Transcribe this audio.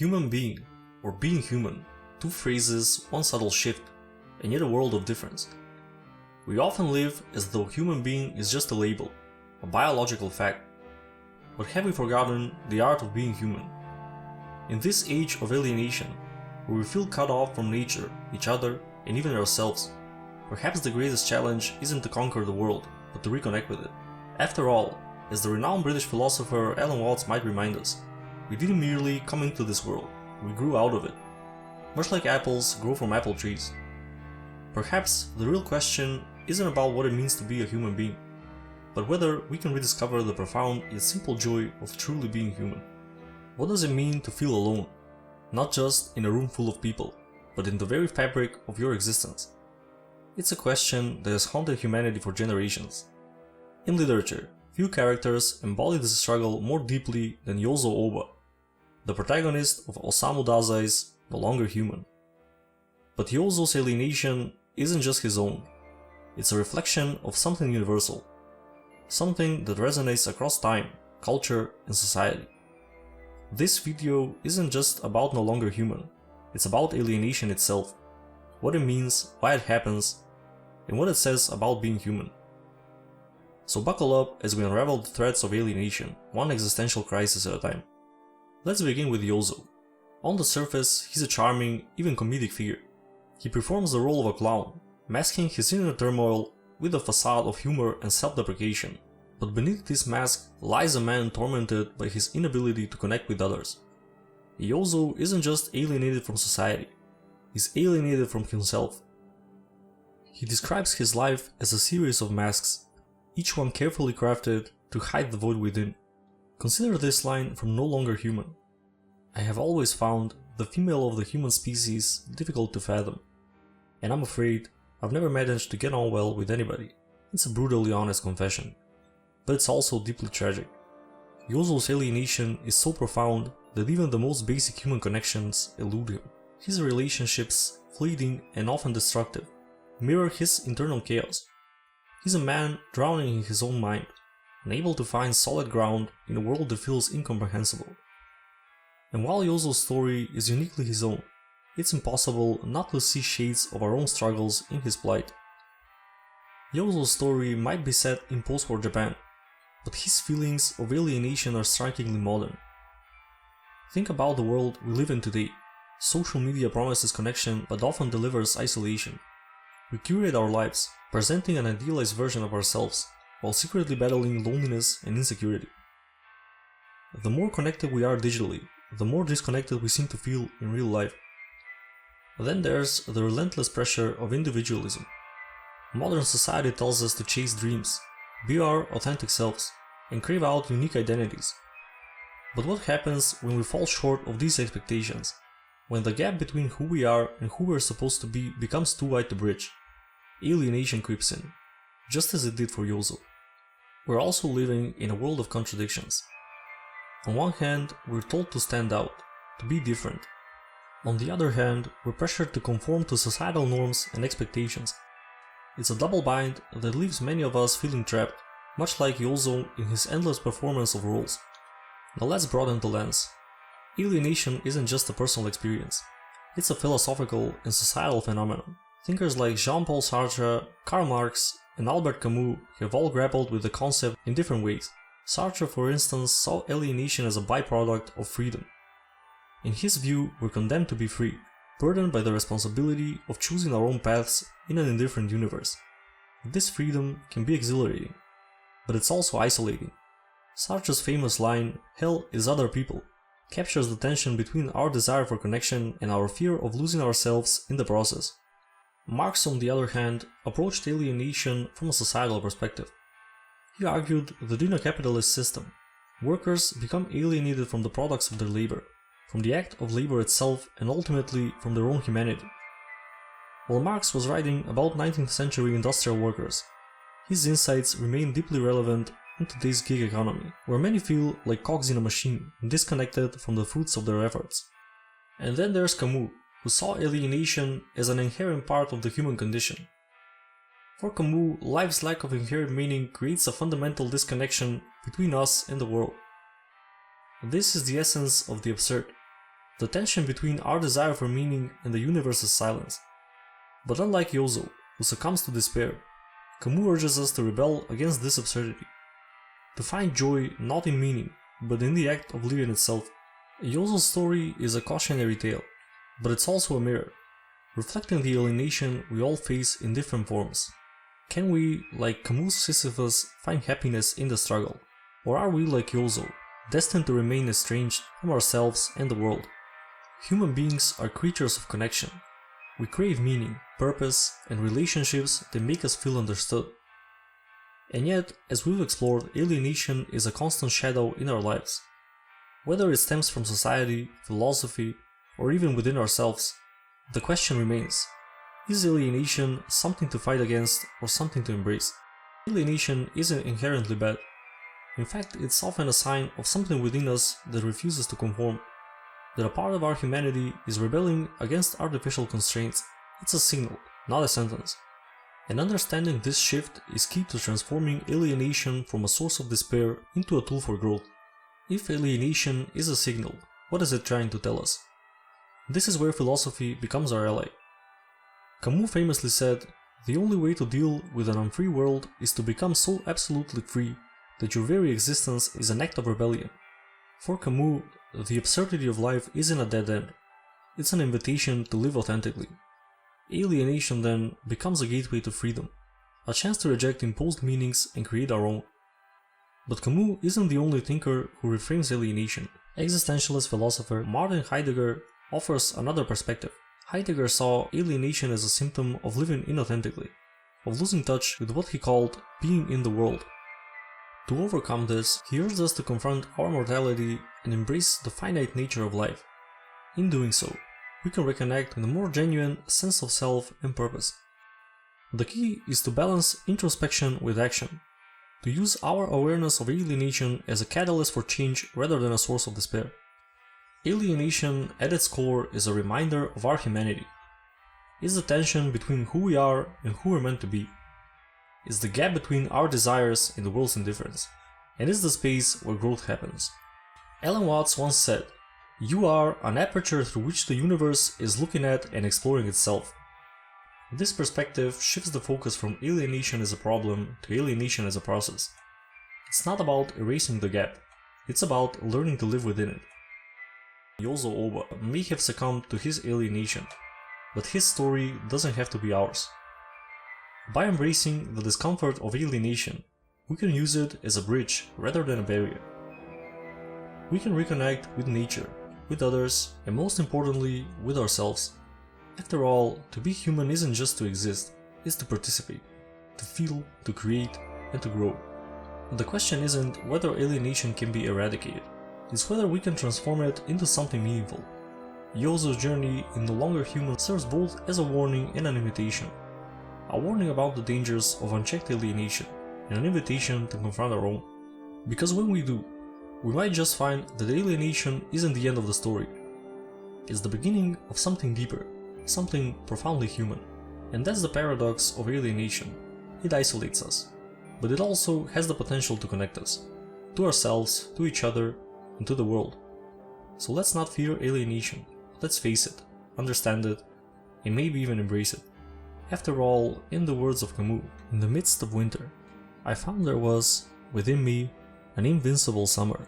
Human being, or being human, two phrases, one subtle shift, and yet a world of difference. We often live as though human being is just a label, a biological fact. But have we forgotten the art of being human? In this age of alienation, where we feel cut off from nature, each other, and even ourselves, perhaps the greatest challenge isn't to conquer the world, but to reconnect with it. After all, as the renowned British philosopher Alan Watts might remind us, we didn't merely come into this world, we grew out of it. Much like apples grow from apple trees. Perhaps the real question isn't about what it means to be a human being, but whether we can rediscover the profound yet simple joy of truly being human. What does it mean to feel alone? Not just in a room full of people, but in the very fabric of your existence. It's a question that has haunted humanity for generations. In literature, few characters embody this struggle more deeply than Yozo Oba, the protagonist of Osamu Dazai's No Longer Human. But Yozo's alienation isn't just his own, it's a reflection of something universal, something that resonates across time, culture, and society. This video isn't just about No Longer Human, it's about alienation itself, what it means, why it happens, and what it says about being human. So buckle up as we unravel the threads of alienation, one existential crisis at a time. Let's begin with Yozo. On the surface, he's a charming, even comedic figure. He performs the role of a clown, masking his inner turmoil with a facade of humor and self-deprecation. But beneath this mask lies a man tormented by his inability to connect with others. Yozo isn't just alienated from society, he's alienated from himself. He describes his life as a series of masks, each one carefully crafted to hide the void within. Consider this line from No Longer Human. I have always found the female of the human species difficult to fathom, and I'm afraid I've never managed to get on well with anybody. It's a brutally honest confession, but it's also deeply tragic. Yozo's alienation is so profound that even the most basic human connections elude him. His relationships, fleeting and often destructive, mirror his internal chaos. He's a man drowning in his own mind, unable to find solid ground in a world that feels incomprehensible. And while Yozo's story is uniquely his own, it's impossible not to see shades of our own struggles in his plight. Yozo's story might be set in post-war Japan, but his feelings of alienation are strikingly modern. Think about the world we live in today. Social media promises connection but often delivers isolation. We curate our lives, presenting an idealized version of ourselves, while secretly battling loneliness and insecurity. The more connected we are digitally, the more disconnected we seem to feel in real life. Then there's the relentless pressure of individualism. Modern society tells us to chase dreams, be our authentic selves, and crave out unique identities. But what happens when we fall short of these expectations? When the gap between who we are and who we're supposed to be becomes too wide to bridge? Alienation creeps in, just as it did for Yozo. We're also living in a world of contradictions. On one hand, we're told to stand out, to be different. On the other hand, we're pressured to conform to societal norms and expectations. It's a double bind that leaves many of us feeling trapped, much like Yozo in his endless performance of roles. Now let's broaden the lens. Alienation isn't just a personal experience. It's a philosophical and societal phenomenon. Thinkers like Jean-Paul Sartre, Karl Marx, and Albert Camus have all grappled with the concept in different ways. Sartre, for instance, saw alienation as a byproduct of freedom. In his view, we're condemned to be free, burdened by the responsibility of choosing our own paths in an indifferent universe. This freedom can be exhilarating, but it's also isolating. Sartre's famous line, "Hell is other people," captures the tension between our desire for connection and our fear of losing ourselves in the process. Marx, on the other hand, approached alienation from a societal perspective. He argued that in a capitalist system, workers become alienated from the products of their labor, from the act of labor itself, and ultimately from their own humanity. While Marx was writing about 19th century industrial workers, his insights remain deeply relevant in today's gig economy, where many feel like cogs in a machine, disconnected from the fruits of their efforts. And then there's Camus, who saw alienation as an inherent part of the human condition. For Camus, life's lack of inherent meaning creates a fundamental disconnection between us and the world. This is the essence of the absurd. the tension between our desire for meaning and the universe's silence. But unlike Yozo, who succumbs to despair, Camus urges us to rebel against this absurdity, to find joy not in meaning, but in the act of living itself. Yozo's story is a cautionary tale, but it's also a mirror, reflecting the alienation we all face in different forms. Can we, like Camus' Sisyphus, find happiness in the struggle? Or are we, like Yozo, destined to remain estranged from ourselves and the world? Human beings are creatures of connection. We crave meaning, purpose, and relationships that make us feel understood. And yet, as we've explored, alienation is a constant shadow in our lives. Whether it stems from society, philosophy, or even within ourselves, the question remains: is alienation something to fight against or something to embrace? Alienation isn't inherently bad. In fact, it's often a sign of something within us that refuses to conform, that a part of our humanity is rebelling against artificial constraints. It's a signal, not a sentence. And understanding this shift is key to transforming alienation from a source of despair into a tool for growth. If alienation is a signal, what is it trying to tell us? This is where philosophy becomes our ally. Camus famously said, "The only way to deal with an unfree world is to become so absolutely free that your very existence is an act of rebellion." For Camus, the absurdity of life isn't a dead end. It's an invitation to live authentically. Alienation then becomes a gateway to freedom, a chance to reject imposed meanings and create our own. But Camus isn't the only thinker who reframes alienation. Existentialist philosopher Martin Heidegger offers another perspective. Heidegger saw alienation as a symptom of living inauthentically, of losing touch with what he called being in the world. To overcome this, he urged us to confront our mortality and embrace the finite nature of life. In doing so, we can reconnect with a more genuine sense of self and purpose. The key is to balance introspection with action, to use our awareness of alienation as a catalyst for change rather than a source of despair. Alienation at its core is a reminder of our humanity. It's the tension between who we are and who we're meant to be. It's the gap between our desires and the world's indifference, and it's the space where growth happens. Alan Watts once said, "You are an aperture through which the universe is looking at and exploring itself." This perspective shifts the focus from alienation as a problem to alienation as a process. It's not about erasing the gap, it's about learning to live within it. Yozo Oba may have succumbed to his alienation, but his story doesn't have to be ours. By embracing the discomfort of alienation, we can use it as a bridge rather than a barrier. We can reconnect with nature, with others, and most importantly, with ourselves. After all, to be human isn't just to exist, it's to participate, to feel, to create, and to grow. The question isn't whether alienation can be eradicated, it's whether we can transform it into something meaningful. Yozo's journey in The Longer Human serves both as a warning and an invitation. A warning about the dangers of unchecked alienation, and an invitation to confront our own. Because when we do, we might just find that alienation isn't the end of the story. It's the beginning of something deeper, something profoundly human. And that's the paradox of alienation. It isolates us, but it also has the potential to connect us, to ourselves, to each other, and to the world. So let's not fear alienation, let's face it, understand it, and maybe even embrace it. After all, in the words of Camus, in the midst of winter, I found there was, within me, an invincible summer.